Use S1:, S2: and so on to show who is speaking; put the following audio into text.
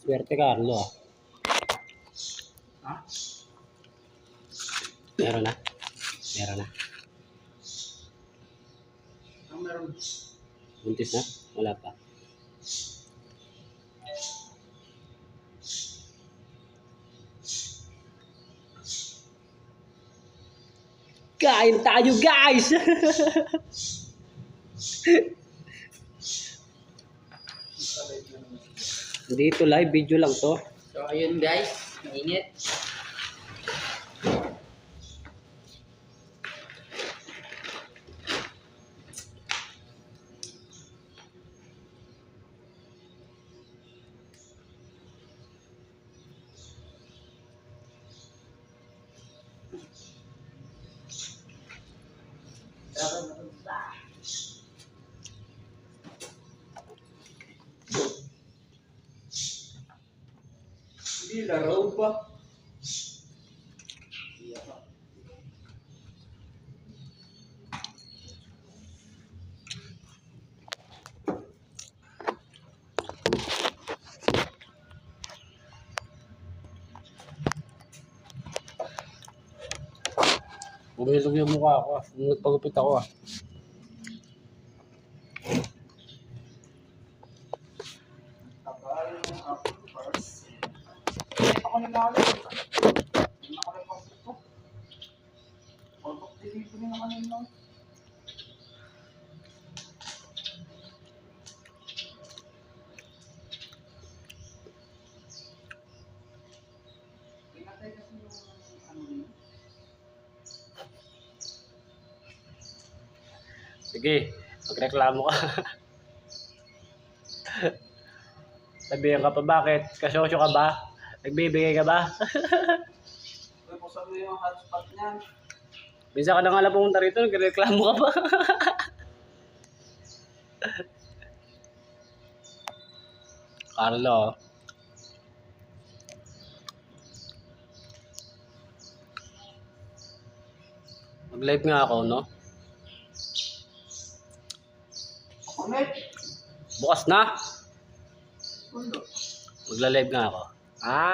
S1: Swerte Carlo ah.
S2: Ha?
S1: Meron na. Meron na.
S2: Ang meron.
S1: Buntis na? Wala pa. Kain tayo guys! Dito live video lang to.
S2: So ayun guys, mainit. Hindi laro pa.
S1: Bumilog yung mukha ko ah. Nagpagupit ako ah.
S2: Tagal yung apple first. Ako na namin. Hindi na ako nagpapit ko. Pagpag delivery na kanina. Pinatay kasi yung ano yun.
S1: Sige, magreklamo ka. Sabihan ka pa bakit? Kasosyo ka ba? Nagbibigay ka ba?
S2: Pupusan mo yung hotspot niyan.
S1: Minsan ka na nga lang pumunta rito, nagreklamo ka pa. Carlo. Mag-live nga ako, no?
S2: Comment.
S1: Bukas na.
S2: Ulo.
S1: Magla-live nga ako. Ah.